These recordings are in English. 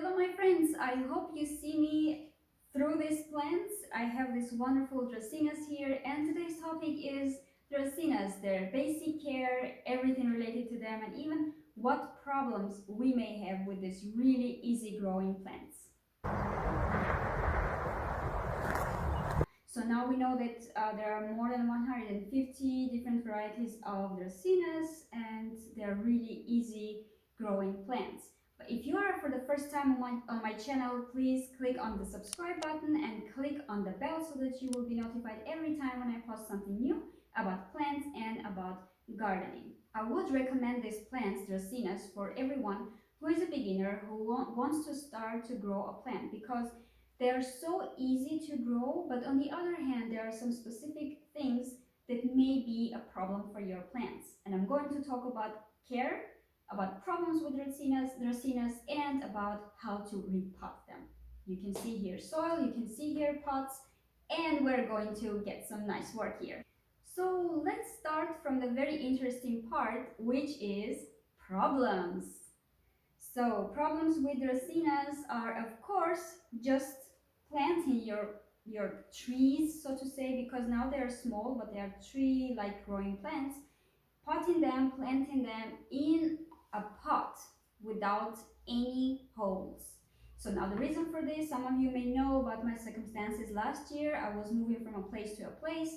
Hello my friends, I hope you see me through these plants. I have these wonderful Dracaenas here and today's topic is Dracaenas, their basic care, everything related to them and even what problems we may have with these really easy growing plants. So now we know that there are more than 150 different varieties of Dracaenas and they're really easy growing plants. But if you are for the first time on my channel, please click on the subscribe button and click on the bell so that you will be notified every time when I post something new about plants and about gardening. I would recommend these plants, Dracaenas, for everyone who is a beginner who wants to start to grow a plant because they are so easy to grow, but on the other hand, there are some specific things that may be a problem for your plants. And I'm going to talk about care, about problems with Dracaenas, and about how to repot them. You can see here soil, you can see here pots, and we're going to get some nice work here. So let's start from the very interesting part, which is problems. So problems with Dracaenas are, of course, just planting your trees, so to say, because now they are small, but they are tree-like growing plants. Potting them, planting them in a pot without any holes. So now the reason for this, some of you may know about my circumstances last year. I was moving from a place to a place.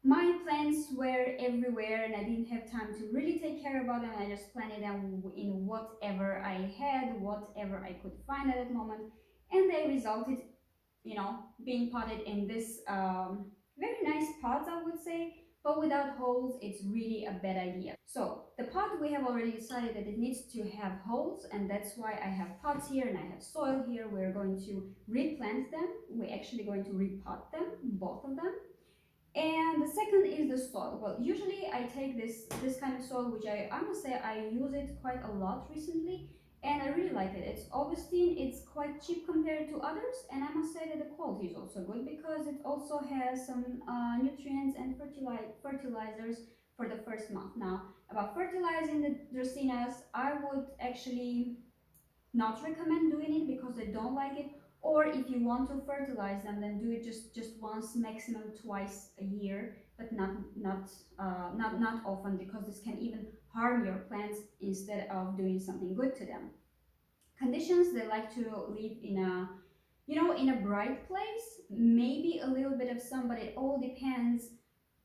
My plants were everywhere and I didn't have time to really take care about them. I just planted them in whatever I had, whatever I could find at that moment. And they resulted, being potted in this very nice pots, I would say, but without holes, it's really a bad idea. So the pot, we have already decided that it needs to have holes, and that's why I have pots here and I have soil here. We're going to replant them. We're actually going to repot them, both of them. And the second is the soil. Well, usually I take this kind of soil, which I must say I use it quite a lot recently, and I really like it. It's Augustine, it's quite cheap compared to others, and I must say that the quality is also good because it also has some nutrients and fertilizers for the first month. Now, about fertilizing the Dracaenas, I would actually not recommend doing it because I don't like it. Or if you want to fertilize them, then do it just once, maximum twice a year, but not often, because this can even harm your plants instead of doing something good to them. Conditions: they like to live in a in a bright place, maybe a little bit of sun, but it all depends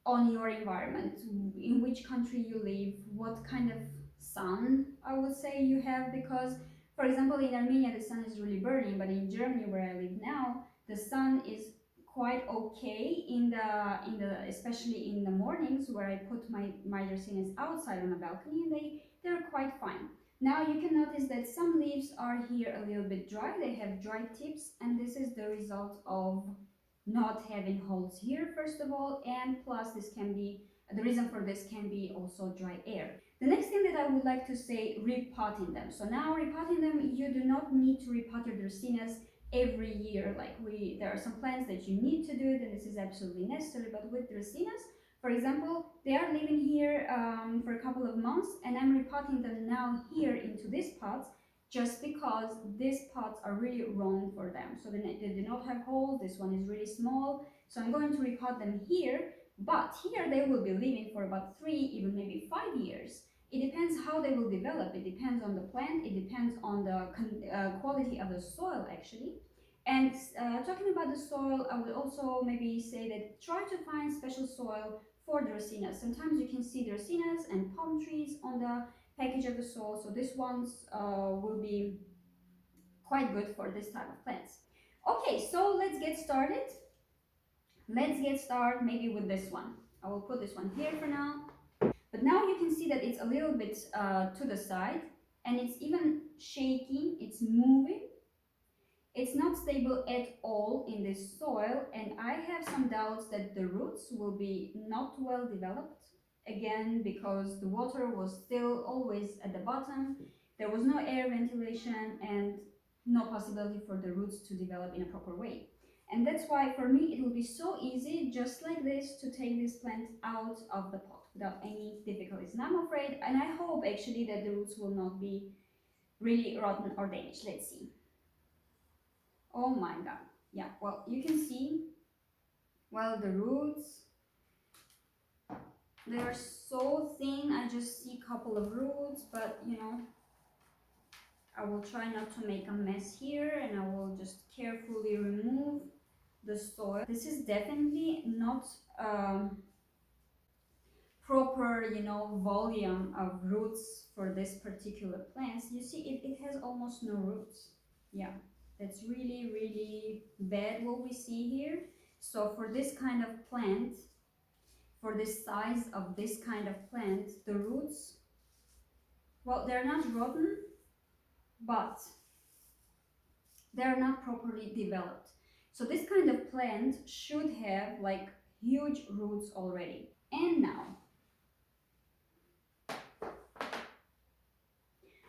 on your environment, in which country you live, what kind of sun, I would say, you have, because for example in Armenia the sun is really burning, but in Germany where I live now the sun is quite okay in the especially in the mornings, where I put my Dracaenas outside on a balcony and they're quite fine. Now you can notice that some leaves are here a little bit dry, they have dry tips, and this is the result of not having holes here, first of all, and plus this can be the reason for this can be also dry air. The next thing that I would like to say, repotting them. So now repotting them, you do not need to repot your Dracaenas every year. Like there are some plants that you need to do it, and this is absolutely necessary. But with Dracaenas, for example, they are living here for a couple of months, and I'm repotting them now here into these pots, just because these pots are really wrong for them. So they do not have holes. This one is really small, so I'm going to repot them here, but here they will be living for about 3, even maybe 5 years. It depends how they will develop. It depends on the plant, it depends on the quality of the soil actually. And talking about the soil, I would also maybe say that try to find special soil for Dracaenas. Sometimes you can see Dracaenas and palm trees on the package of the soil, so these ones will be quite good for this type of plants. Okay, so let's get started. Let's get started maybe with this one. I will put this one here for now. But now you can see that it's a little bit to the side, and it's even shaking, it's moving. It's not stable at all in this soil, and I have some doubts that the roots will be not well developed, again because the water was still always at the bottom, there was no air ventilation and no possibility for the roots to develop in a proper way. And that's why for me it will be so easy, just like this, to take this plant out of the pot without any difficulties. And I'm afraid, and I hope actually, that the roots will not be really rotten or damaged. Let's see. Oh my god. Yeah, well, you can see, well, the roots, they are so thin. I just see a couple of roots, but you know, I will try not to make a mess here, and I will just carefully remove the soil. This is definitely not proper, you know, volume of roots for this particular plant. You see, it has almost no roots. Yeah, that's really, really bad what we see here. So for this kind of plant, for this size of this kind of plant, the roots, well, they're not rotten, but they're not properly developed. So this kind of plant should have like huge roots already. And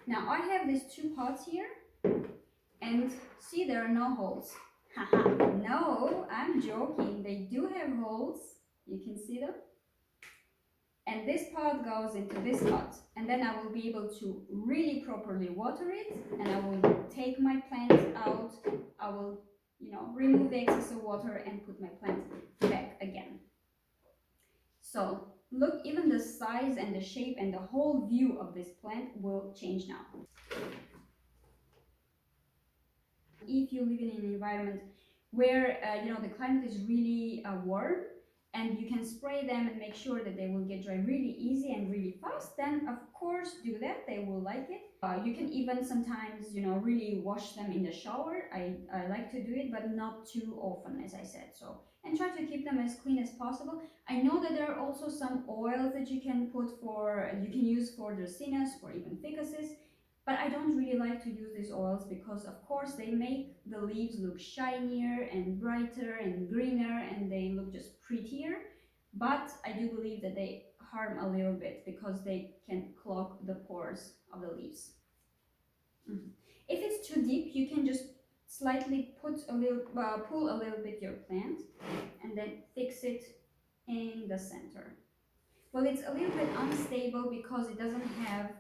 now I have these two pots here, and see, there are no holes. Haha, no, I'm joking. They do have holes. You can see them. And this pot goes into this pot, and then I will be able to really properly water it, and I will take my plant out. I will, you know, remove the excess of water and put my plant back again. So look, even the size and the shape and the whole view of this plant will change now. If you live in an environment where you know, the climate is really warm, and you can spray them and make sure that they will get dry really easy and really fast, then of course do that. They will like it. You can even sometimes, you know, really wash them in the shower. I like to do it, but not too often, as I said. So, and try to keep them as clean as possible. I know that there are also some oils that you can put for, you can use for dracaenas, for even ficuses. But I don't really like to use these oils because, of course, they make the leaves look shinier and brighter and greener, and they look just prettier. But I do believe that they harm a little bit because they can clog the pores of the leaves. If it's too deep, you can just slightly put a little, pull a little bit your plant, and then fix it in the center. Well, it's a little bit unstable because it doesn't have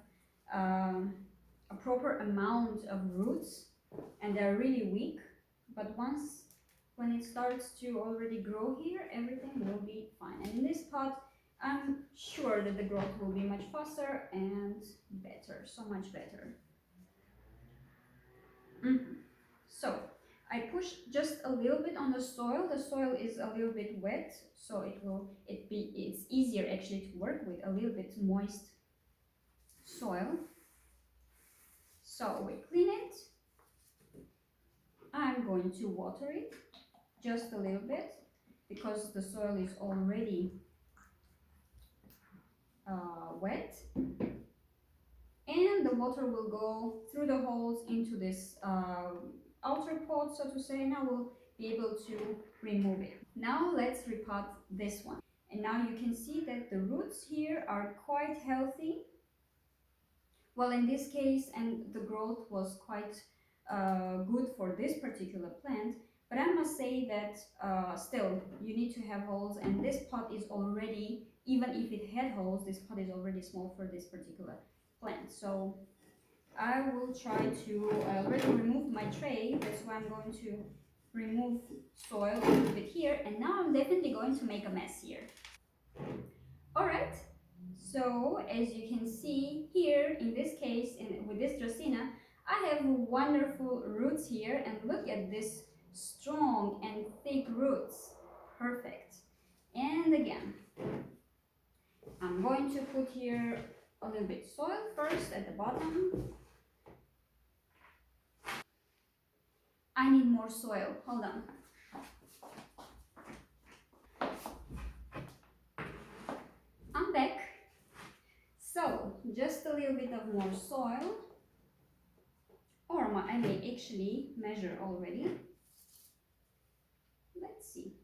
a proper amount of roots, and they're really weak. But when it starts to already grow here, everything will be fine. And in this pot, I'm sure that the growth will be much faster and better, so much better. So I push just a little bit on the soil. The soil is a little bit wet, so it's easier actually to work with a little bit moist soil. So we clean it. I'm going to water it just a little bit because the soil is already wet, and the water will go through the holes into this outer pot, so to say, and I will be able to remove it. Now let's repot this one, and now you can see that the roots here are quite healthy. Well, in this case, and the growth was quite good for this particular plant, but I must say that still you need to have holes, and this pot is already, even if it had holes, this pot is already small for this particular plant. So I will try to, I already removed my tray, that's why I'm going to remove soil a little bit here, and now I'm definitely going to make a mess here. Alright, so as you can see here, in this case, with this Dracaena, I have wonderful roots here, and look at this strong and thick roots. Perfect. And again, I'm going to put here a little bit soil first at the bottom. I need more soil, hold on. I'm back. So, just a little bit of more soil, or I may actually measure already. Let's see.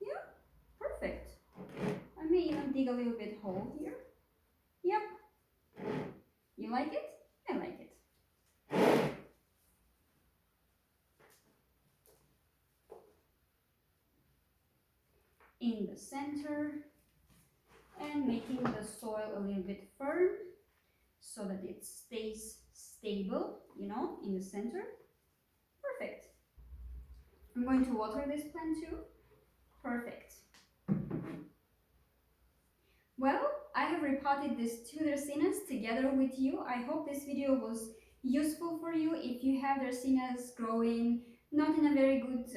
Yeah, perfect. I may even dig a little bit hole here. Yep. You like it? I like it. In the center, and making the soil a little bit firm so that it stays stable, you know, in the center. Perfect. I'm going to water this plant too. Perfect. Well, I have repotted these two Dracaenas together with you. I hope this video was useful for you. If you have Dracaenas growing not in a very good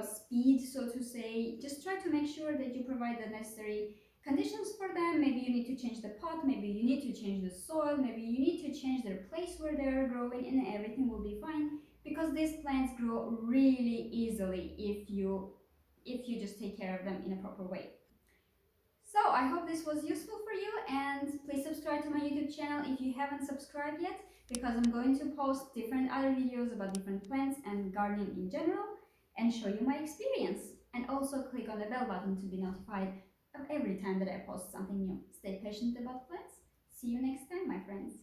speed, so to say, just try to make sure that you provide the necessary conditions for them. Maybe you need to change the pot, maybe you need to change the soil, maybe you need to change their place where they are growing, and everything will be fine, because these plants grow really easily if you just take care of them in a proper way. So I hope this was useful for you, and please subscribe to my YouTube channel if you haven't subscribed yet, because I'm going to post different other videos about different plants and gardening in general and show you my experience. And also click on the bell button to be notified of every time that I post something new. Stay patient about plants. See you next time, my friends.